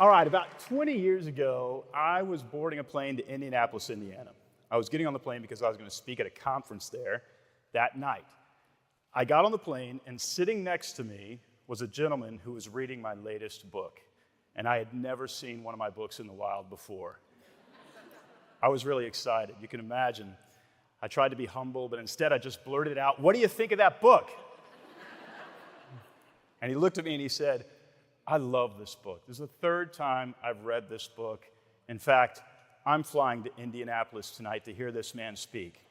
All right, about 20 years ago, I was boarding a plane to Indianapolis, Indiana. I was getting on the plane because I was going to speak at a conference there that night. I got on the plane, and sitting next to me was a gentleman who was reading my latest book, and I had never seen one of my books in the wild before. I was really excited. You can imagine. I tried to be humble, but instead I just blurted out, "What do you think of that book?" And he looked at me and he said, "I love this book. This is the third time I've read this book. In fact, I'm flying to Indianapolis tonight to hear this man speak."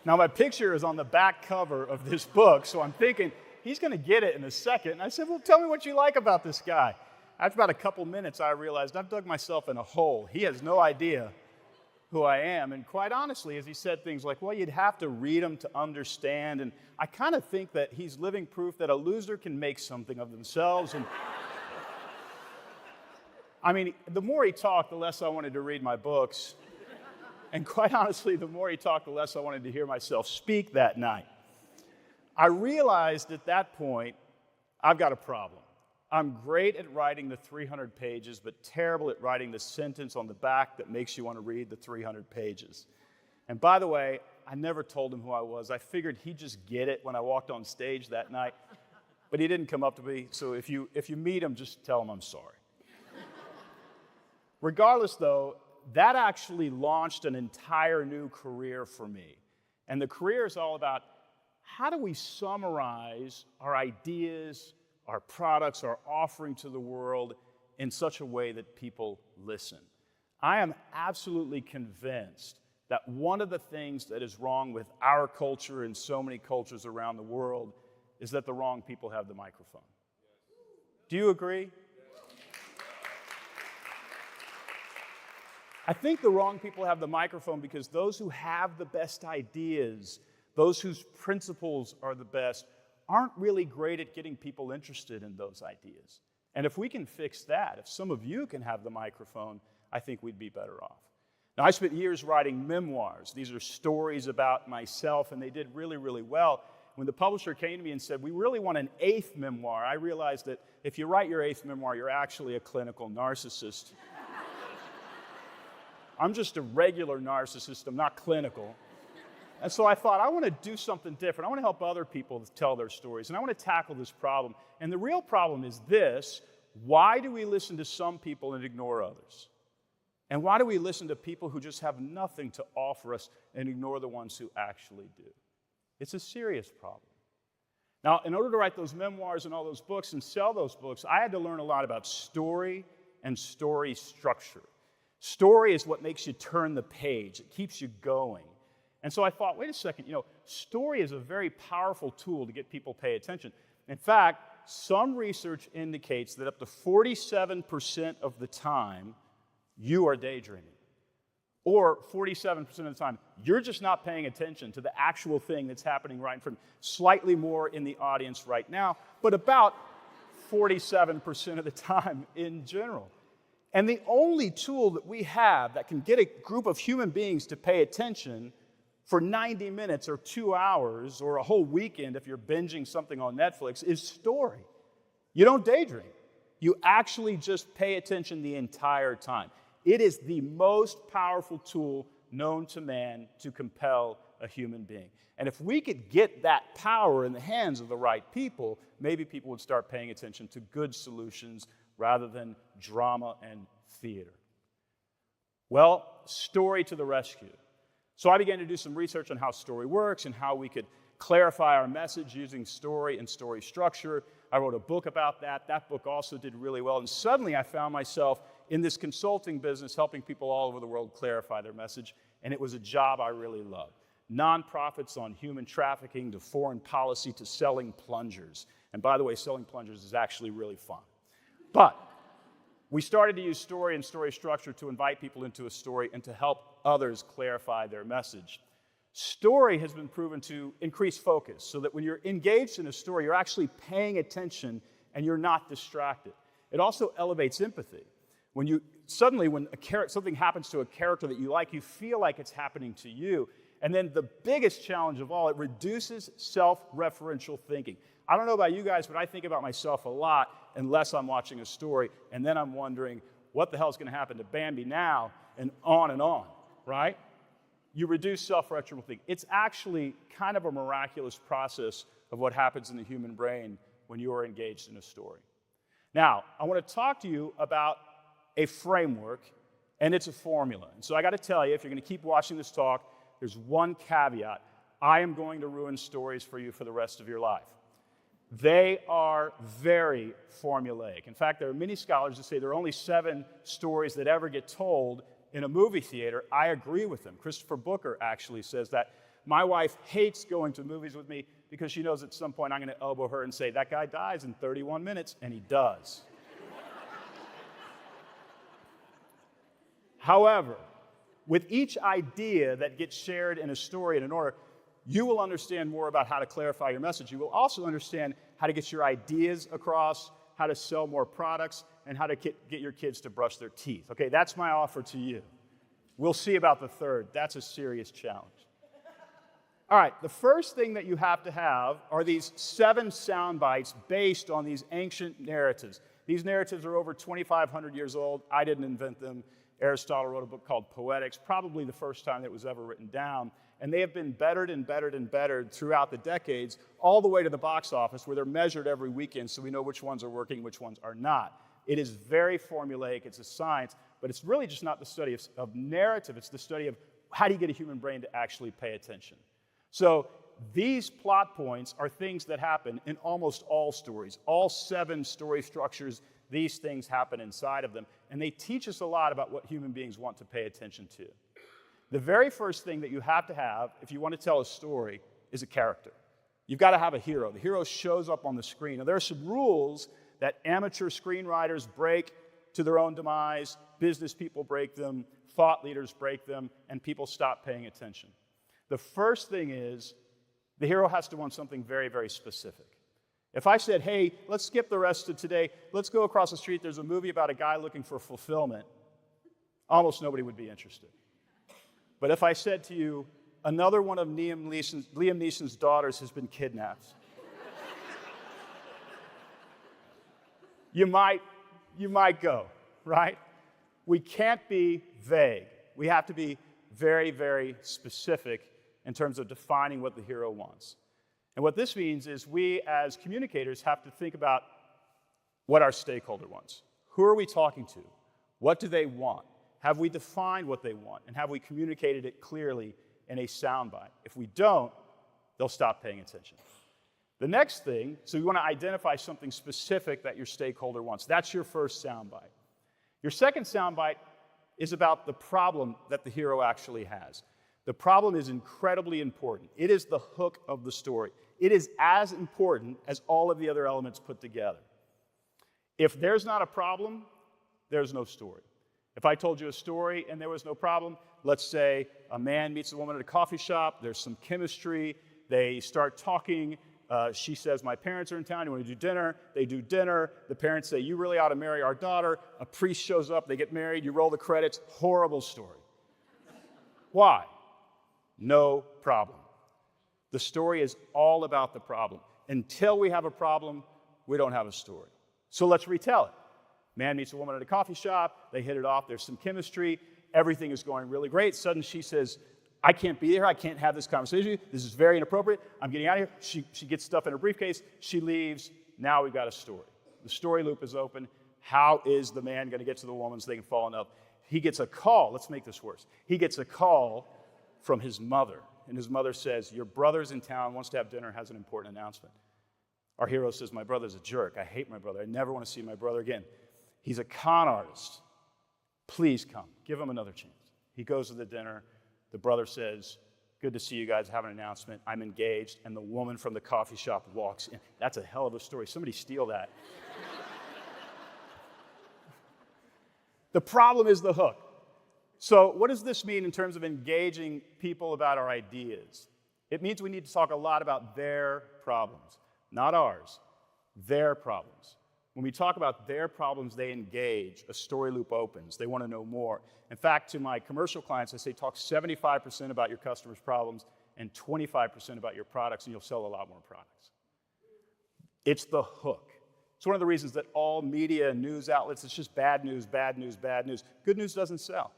Now, my picture is on the back cover of this book, so I'm thinking, he's going to get it in a second. And I said, "Well, tell me what you like about this guy." After about a couple minutes, I realized I've dug myself in a hole. He has no idea who I am. And quite honestly, as he said things like, "Well, you'd have to read them to understand." And I kind of think that he's living proof that a loser can make something of themselves. And I mean, the more he talked, the less I wanted to read my books. And quite honestly, the more he talked, the less I wanted to hear myself speak that night. I realized at that point, I've got a problem. I'm great at writing the 300 pages, but terrible at writing the sentence on the back that makes you want to read the 300 pages. And by the way, I never told him who I was. I figured he'd just get it when I walked on stage that night. But he didn't come up to me, so if you meet him, just tell him I'm sorry. Regardless, though, that actually launched an entire new career for me. And the career is all about how do we summarize our ideas, our products, our offering to the world in such a way that people listen. I am absolutely convinced that one of the things that is wrong with our culture and so many cultures around the world is that the wrong people have the microphone. Do you agree? I think the wrong people have the microphone because those who have the best ideas, those whose principles are the best, aren't really great at getting people interested in those ideas. And if we can fix that, if some of you can have the microphone, I think we'd be better off. Now, I spent years writing memoirs. These are stories about myself, and they did really, really well. When the publisher came to me and said, "We really want an 8th memoir," I realized that if you write your 8th memoir, you're actually a clinical narcissist. I'm just a regular narcissist. I'm not clinical. And so I thought, I want to do something different. I want to help other people tell their stories, and I want to tackle this problem. And the real problem is this: why do we listen to some people and ignore others? And why do we listen to people who just have nothing to offer us and ignore the ones who actually do? It's a serious problem. Now, in order to write those memoirs and all those books and sell those books, I had to learn a lot about story and story structure. Story is what makes you turn the page. It keeps you going. And so I thought, wait a second, story is a very powerful tool to get people to pay attention. In fact, some research indicates that up to 47% of the time, you are daydreaming. Or 47% of the time, you're just not paying attention to the actual thing that's happening right in front of you. Slightly more in the audience right now, but about 47% of the time in general. And the only tool that we have that can get a group of human beings to pay attention for 90 minutes or 2 hours or a whole weekend if you're binging something on Netflix is story. You don't daydream. You actually just pay attention the entire time. It is the most powerful tool known to man to compel a human being. And if we could get that power in the hands of the right people, maybe people would start paying attention to good solutions rather than drama and theater. Well, story to the rescue. So I began to do some research on how story works and how we could clarify our message using story and story structure. I wrote a book about that. That book also did really well. And suddenly I found myself in this consulting business helping people all over the world clarify their message. And it was a job I really loved. Nonprofits on human trafficking to foreign policy to selling plungers. And by the way, selling plungers is actually really fun. But we started to use story and story structure to invite people into a story and to help others clarify their message. Story has been proven to increase focus so that when you're engaged in a story, you're actually paying attention and you're not distracted. It also elevates empathy. When something happens to a character that you like, you feel like it's happening to you. And then the biggest challenge of all, it reduces self-referential thinking. I don't know about you guys, but I think about myself a lot, unless I'm watching a story, and then I'm wondering, what the hell is going to happen to Bambi now, and on, right? You reduce self-retrieval thinking. It's actually kind of a miraculous process of what happens in the human brain when you are engaged in a story. Now, I want to talk to you about a framework, and it's a formula. And so I got to tell you, if you're going to keep watching this talk, there's one caveat. I am going to ruin stories for you for the rest of your life. They are very formulaic. In fact, there are many scholars that say there are only 7 stories that ever get told in a movie theater. I agree with them. Christopher Booker actually says that. My wife hates going to movies with me because she knows at some point I'm going to elbow her and say, that guy dies in 31 minutes, and he does. However, with each idea that gets shared in a story in an order, you will understand more about how to clarify your message. You will also understand how to get your ideas across, how to sell more products, and how to get your kids to brush their teeth. Okay, that's my offer to you. We'll see about the third. That's a serious challenge. All right, the first thing that you have to have are these 7 sound bites based on these ancient narratives. These narratives are over 2,500 years old. I didn't invent them. Aristotle wrote a book called Poetics, probably the first time that it was ever written down. And they have been bettered and bettered and bettered throughout the decades, all the way to the box office, where they're measured every weekend so we know which ones are working, which ones are not. It is very formulaic. It's a science, but it's really just not the study of narrative. It's the study of how do you get a human brain to actually pay attention. So these plot points are things that happen in almost all stories. All 7 story structures, these things happen inside of them. And they teach us a lot about what human beings want to pay attention to. The very first thing that you have to have if you want to tell a story is a character. You've got to have a hero. The hero shows up on the screen. Now, there are some rules that amateur screenwriters break to their own demise, business people break them, thought leaders break them, and people stop paying attention. The first thing is the hero has to want something very, very specific. If I said, hey, let's skip the rest of today, let's go across the street, there's a movie about a guy looking for fulfillment, almost nobody would be interested. But if I said to you, another one of Liam Neeson's daughters has been kidnapped, you might go, right? We can't be vague. We have to be very, very specific in terms of defining what the hero wants. And what this means is we as communicators have to think about what our stakeholder wants. Who are we talking to? What do they want? Have we defined what they want? And have we communicated it clearly in a soundbite? If we don't, they'll stop paying attention. The next thing, so you want to identify something specific that your stakeholder wants. That's your first soundbite. Your second soundbite is about the problem that the hero actually has. The problem is incredibly important. It is the hook of the story. It is as important as all of the other elements put together. If there's not a problem, there's no story. If I told you a story and there was no problem, let's say a man meets a woman at a coffee shop, there's some chemistry, they start talking, she says, my parents are in town, you want to do dinner? They do dinner, the parents say, you really ought to marry our daughter, a priest shows up, they get married, you roll the credits, horrible story. Why? No problem. The story is all about the problem. Until we have a problem, we don't have a story. So let's retell it. Man meets a woman at a coffee shop, they hit it off, there's some chemistry, everything is going really great. Suddenly she says, I can't be here, I can't have this conversation, this is very inappropriate, I'm getting out of here. She gets stuff in her briefcase, she leaves, now we've got a story. The story loop is open. How is the man going to get to the woman so they can fall in love? He gets a call, let's make this worse. He gets a call from his mother, and his mother says, your brother's in town, wants to have dinner, has an important announcement. Our hero says, my brother's a jerk, I hate my brother, I never want to see my brother again. He's a con artist. Please come. Give him another chance. He goes to the dinner. The brother says, good to see you guys, have an announcement. I'm engaged. And the woman from the coffee shop walks in. That's a hell of a story. Somebody steal that. The problem is the hook. So what does this mean in terms of engaging people about our ideas? It means we need to talk a lot about their problems, not ours, their problems. When we talk about their problems, they engage. A story loop opens. They want to know more. In fact, to my commercial clients, I say talk 75% about your customers' problems and 25% about your products, and you'll sell a lot more products. It's the hook. It's one of the reasons that all media and news outlets, it's just bad news, bad news, bad news. Good news doesn't sell.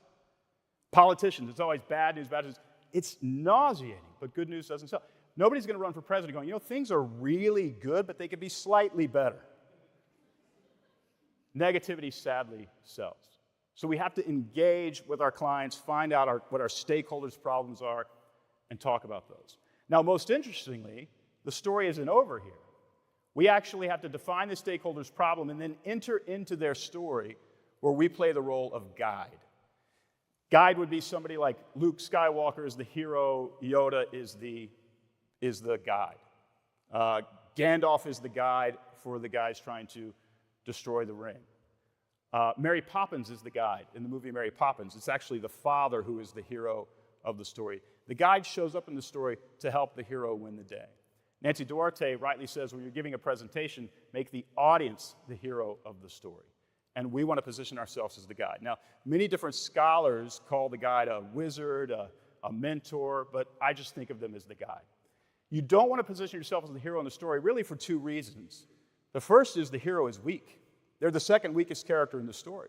Politicians, it's always bad news, bad news. It's nauseating, but good news doesn't sell. Nobody's going to run for president going, things are really good, but they could be slightly better. Negativity sadly sells. So we have to engage with our clients, find out what our stakeholders' problems are, and talk about those. Now, most interestingly, the story isn't over here. We actually have to define the stakeholders' problem and then enter into their story where we play the role of guide. Guide would be somebody like Luke Skywalker is the hero, Yoda is the guide. Gandalf is the guide for the guys trying to destroy the ring. Mary Poppins is the guide in the movie Mary Poppins. It's actually the father who is the hero of the story. The guide shows up in the story to help the hero win the day. Nancy Duarte rightly says when you're giving a presentation, make the audience the hero of the story. And we want to position ourselves as the guide. Now, many different scholars call the guide a wizard, a mentor, but I just think of them as the guide. You don't want to position yourself as the hero in the story really for two reasons. The first is the hero is weak. They're the second weakest character in the story.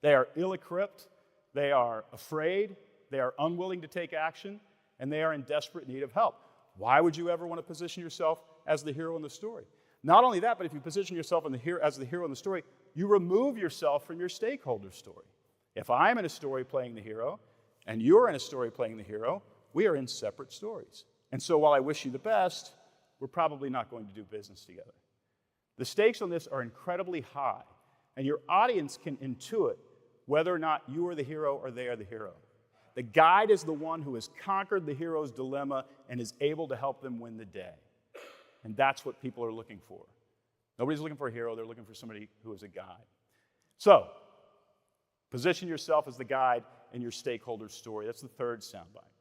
They are ill-equipped, they are afraid, they are unwilling to take action, and they are in desperate need of help. Why would you ever want to position yourself as the hero in the story? Not only that, but if you position yourself as the hero in the story, you remove yourself from your stakeholder story. If I'm in a story playing the hero, and you're in a story playing the hero, we are in separate stories. And so while I wish you the best, we're probably not going to do business together. The stakes on this are incredibly high, and your audience can intuit whether or not you are the hero or they are the hero. The guide is the one who has conquered the hero's dilemma and is able to help them win the day. And that's what people are looking for. Nobody's looking for a hero, they're looking for somebody who is a guide. So, position yourself as the guide in your stakeholder story. That's the third soundbite.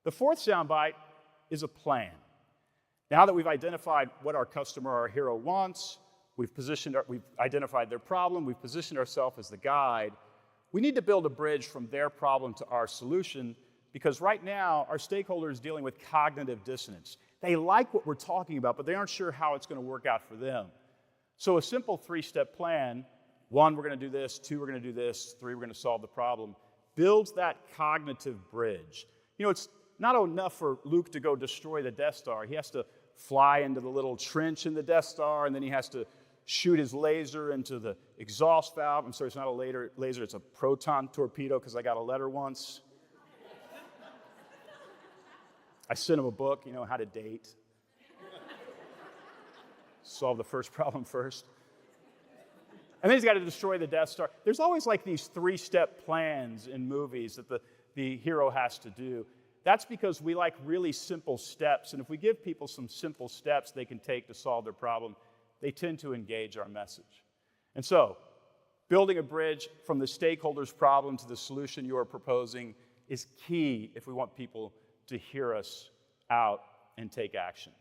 The fourth soundbite is a plan. Now that we've identified what our customer, our hero wants, we've identified their problem, we've positioned ourselves as the guide, we need to build a bridge from their problem to our solution, because right now our stakeholder is dealing with cognitive dissonance. They like what we're talking about, but they aren't sure how it's going to work out for them. So a simple three-step plan, 1, we're going to do this, 2, we're going to do this, 3, we're going to solve the problem, builds that cognitive bridge. It's not enough for Luke to go destroy the Death Star. He has to fly into the little trench in the Death Star, and then he has to shoot his laser into the exhaust valve. I'm sorry, it's not a laser, it's a proton torpedo, because I got a letter once. I sent him a book, how to date. Solve the first problem first. And then he's got to destroy the Death Star. There's always like these three-step plans in movies that the hero has to do. That's because we like really simple steps, and if we give people some simple steps they can take to solve their problem, they tend to engage our message. And so, building a bridge from the stakeholder's problem to the solution you are proposing is key if we want people to hear us out and take action.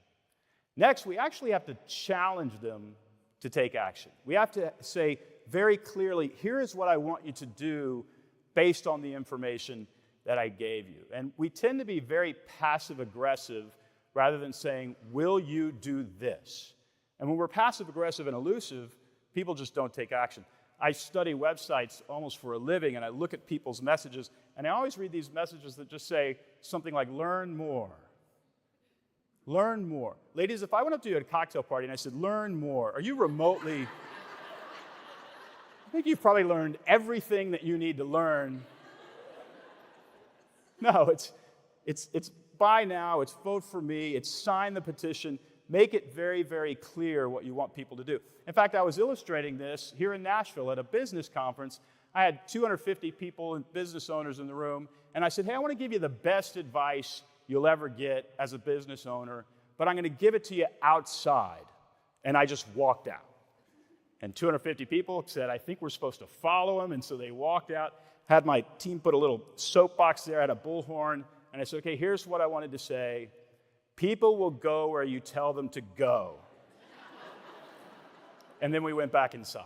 Next, we actually have to challenge them to take action. We have to say very clearly, here is what I want you to do based on the information that I gave you. And we tend to be very passive-aggressive rather than saying, will you do this? And when we're passive-aggressive and elusive, people just don't take action. I study websites almost for a living, and I look at people's messages, and I always read these messages that just say something like, learn more. Learn more. Ladies, if I went up to you at a cocktail party and I said, learn more, are you remotely... I think you've probably learned everything that you need to learn. No, it's buy now, it's vote for me, it's sign the petition. Make it very, very clear what you want people to do. In fact, I was illustrating this here in Nashville at a business conference. I had 250 people and business owners in the room, and I said, hey, I want to give you the best advice you'll ever get as a business owner, but I'm going to give it to you outside. And I just walked out. And 250 people said, I think we're supposed to follow him, and so they walked out. Had my team put a little soapbox there, I had a bullhorn, and I said, okay, here's what I wanted to say. People will go where you tell them to go. And then we went back inside.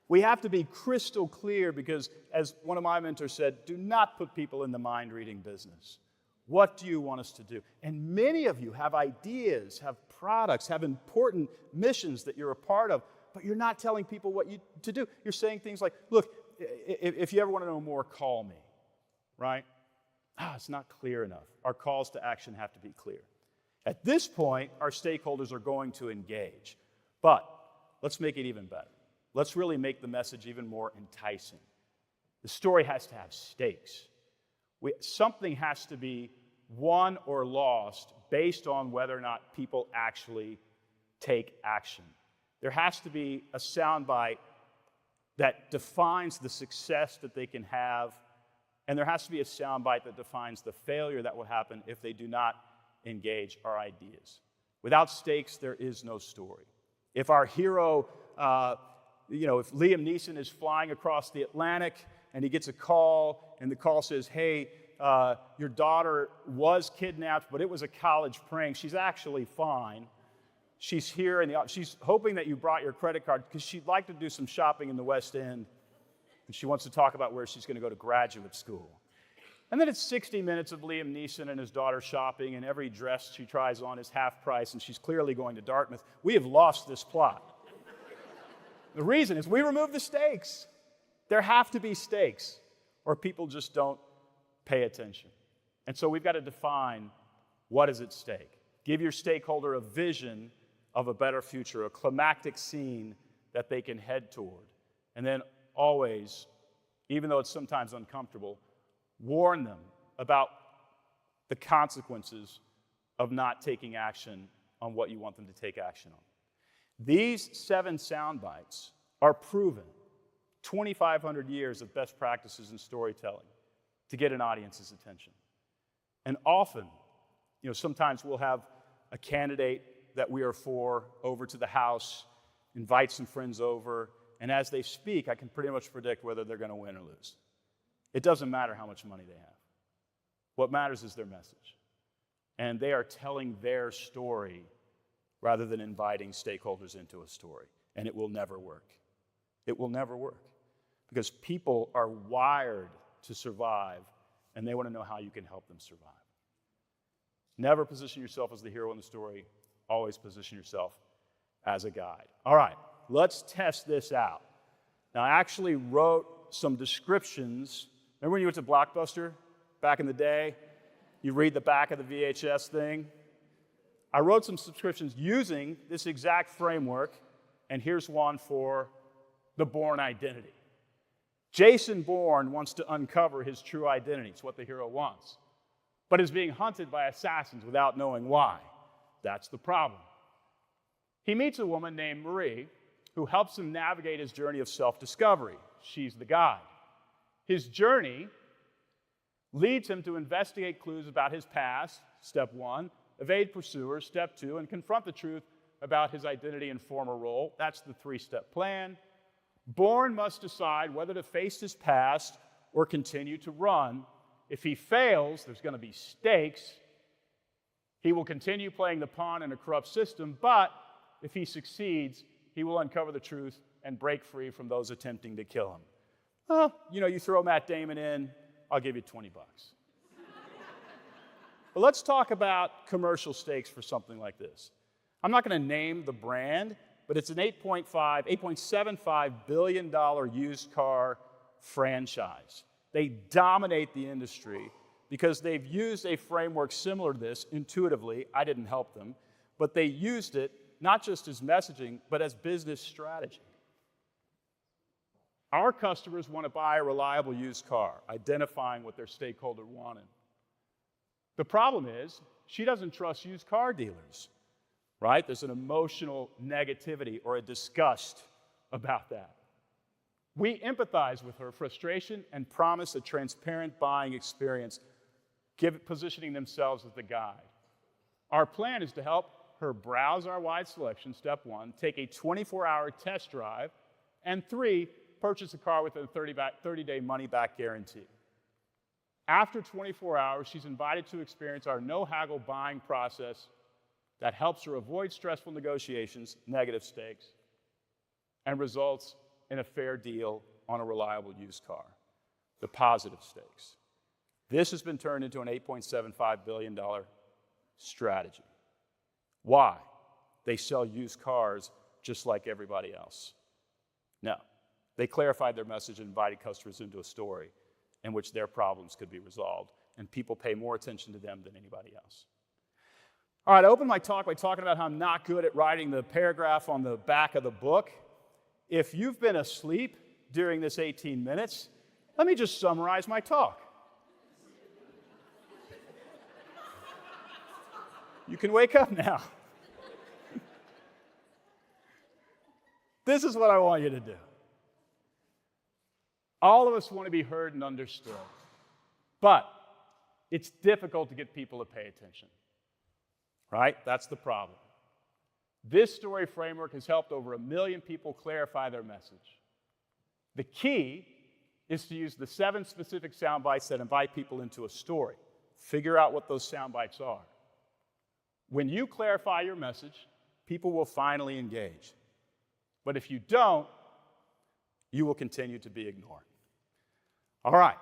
We have to be crystal clear because, as one of my mentors said, do not put people in the mind-reading business. What do you want us to do? And many of you have ideas, have products, have important missions that you're a part of, but you're not telling people what to do. You're saying things like, look, if you ever want to know more, call me, right? It's not clear enough. Our calls to action have to be clear. At this point, our stakeholders are going to engage. But let's make it even better. Let's really make the message even more enticing. The story has to have stakes. Something has to be won or lost based on whether or not people actually take action. There has to be a soundbite that defines the success that they can have, and there has to be a soundbite that defines the failure that will happen if they do not engage our ideas. Without stakes, there is no story. If our hero, if Liam Neeson is flying across the Atlantic and he gets a call, and the call says, hey, your daughter was kidnapped, but it was a college prank. She's actually fine. She's here, and she's hoping that you brought your credit card because she'd like to do some shopping in the West End, and she wants to talk about where she's going to go to graduate school. And then it's 60 minutes of Liam Neeson and his daughter shopping, and every dress she tries on is half price, and she's clearly going to Dartmouth. We have lost this plot. The reason is we remove the stakes. There have to be stakes, or people just don't pay attention. And so we've got to define what is at stake. Give your stakeholder a vision of a better future, a climactic scene that they can head toward. And then always, even though it's sometimes uncomfortable, warn them about the consequences of not taking action on what you want them to take action on. These 7 sound bites are proven, 2,500 years of best practices in storytelling to get an audience's attention. And often, sometimes we'll have a candidate that we are for over to the house, invite some friends over, and as they speak, I can pretty much predict whether they're going to win or lose. It doesn't matter how much money they have. What matters is their message. And they are telling their story rather than inviting stakeholders into a story. And it will never work. It will never work. Because people are wired to survive, and they want to know how you can help them survive. Never position yourself as the hero in the story. Always position yourself as a guide. All right, let's test this out. Now, I actually wrote some descriptions. Remember when you went to Blockbuster back in the day? You read the back of the VHS thing? I wrote some descriptions using this exact framework, and here's one for the Bourne identity. Jason Bourne wants to uncover his true identity. It's what the hero wants, but is being hunted by assassins without knowing why. That's the problem. He meets a woman named Marie who helps him navigate his journey of self-discovery. She's the guide. His journey leads him to investigate clues about his past, step 1, evade pursuers, step 2, and confront the truth about his identity and former role. That's the 3-step plan. Bourne must decide whether to face his past or continue to run. If he fails, there's going to be stakes. He will continue playing the pawn in a corrupt system, but if he succeeds, he will uncover the truth and break free from those attempting to kill him. Well, you throw Matt Damon in, I'll give you $20. But let's talk about commercial stakes for something like this. I'm not going to name the brand, but it's an $8.75 billion used car franchise. They dominate the industry because they've used a framework similar to this intuitively. I didn't help them, but they used it not just as messaging, but as business strategy. Our customers want to buy a reliable used car, identifying what their stakeholder wanted. The problem is, she doesn't trust used car dealers, right? There's an emotional negativity or a disgust about that. We empathize with her frustration and promise a transparent buying experience, positioning themselves as the guide. Our plan is to help her browse our wide selection, step 1, take a 24-hour test drive, and 3, purchase a car with a 30-day money-back guarantee. After 24 hours, she's invited to experience our no-haggle buying process that helps her avoid stressful negotiations, negative stakes, and results in a fair deal on a reliable used car, the positive stakes. This has been turned into an $8.75 billion strategy. Why? They sell used cars just like everybody else. No. They clarified their message and invited customers into a story in which their problems could be resolved, and people pay more attention to them than anybody else. All right, I opened my talk by talking about how I'm not good at writing the paragraph on the back of the book. If you've been asleep during this 18 minutes, let me just summarize my talk. You can wake up now. This is what I want you to do. All of us want to be heard and understood, but it's difficult to get people to pay attention, right? That's the problem. This story framework has helped over 1 million people clarify their message. The key is to use the 7 specific sound bites that invite people into a story. Figure out what those sound bites are. When you clarify your message, people will finally engage. But if you don't, you will continue to be ignored. All right.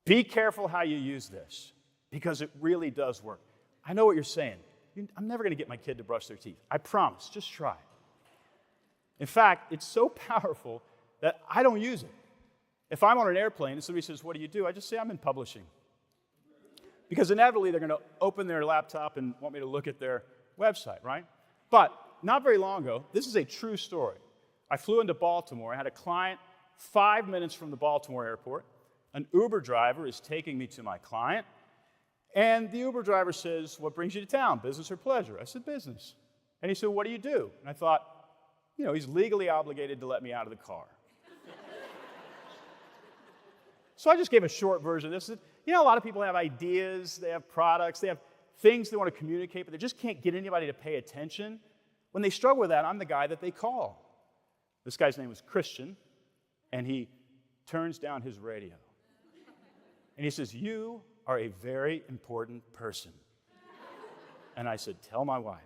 Be careful how you use this, because it really does work. I know what you're saying. I'm never going to get my kid to brush their teeth. I promise. Just try it. In fact, it's so powerful that I don't use it. If I'm on an airplane and somebody says, "What do?" I just say, "I'm in publishing." Because inevitably, they're going to open their laptop and want me to look at their website, right? But not very long ago, this is a true story. I flew into Baltimore. I had a client 5 minutes from the Baltimore airport. An Uber driver is taking me to my client. And the Uber driver says, "What brings you to town, business or pleasure?" I said, "Business." And he said, "What do you do?" And I thought, he's legally obligated to let me out of the car. So I just gave a short version of this. A lot of people have ideas, they have products, they have things they want to communicate, but they just can't get anybody to pay attention. When they struggle with that, I'm the guy that they call. This guy's name was Christian, and he turns down his radio. And he says, "You are a very important person." And I said, "Tell my wife."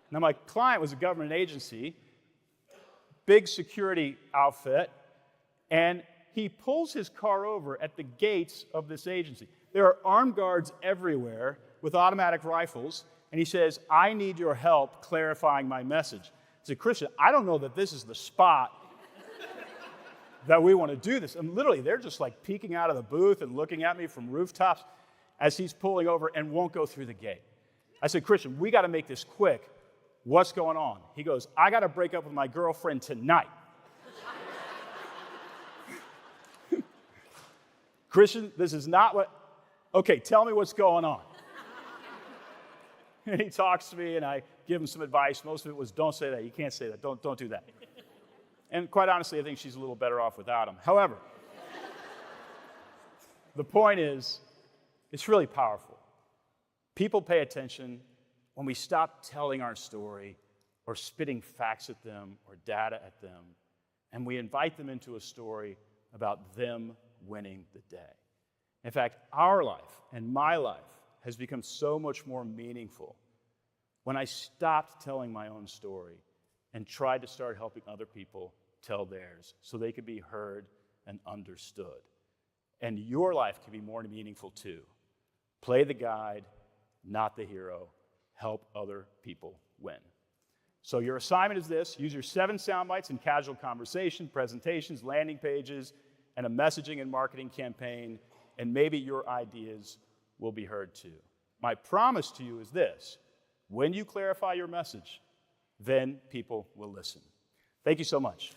Now, my client was a government agency, big security outfit, and he pulls his car over at the gates of this agency. There are armed guards everywhere with automatic rifles, and he says, "I need your help clarifying my message." I said, "Christian, I don't know that this is the spot that we want to do this." And literally, they're just like peeking out of the booth and looking at me from rooftops as he's pulling over and won't go through the gate. I said, "Christian, we got to make this quick. What's going on?" He goes, "I got to break up with my girlfriend tonight." "Christian, this is not what..." "Okay, tell me what's going on." And he talks to me, and I give him some advice. Most of it was, "Don't say that. You can't say that. Don't do that." And quite honestly, I think she's a little better off without him. However, the point is, it's really powerful. People pay attention when we stop telling our story or spitting facts at them or data at them, and we invite them into a story about them winning the day. In fact, our life and my life has become so much more meaningful when I stopped telling my own story and tried to start helping other people tell theirs so they could be heard and understood. And your life can be more meaningful too. Play the guide, not the hero. Help other people win. So your assignment is this: use your 7 sound bites in casual conversation, presentations, landing pages, and a messaging and marketing campaign, and maybe your ideas will be heard too. My promise to you is this: when you clarify your message, then people will listen. Thank you so much.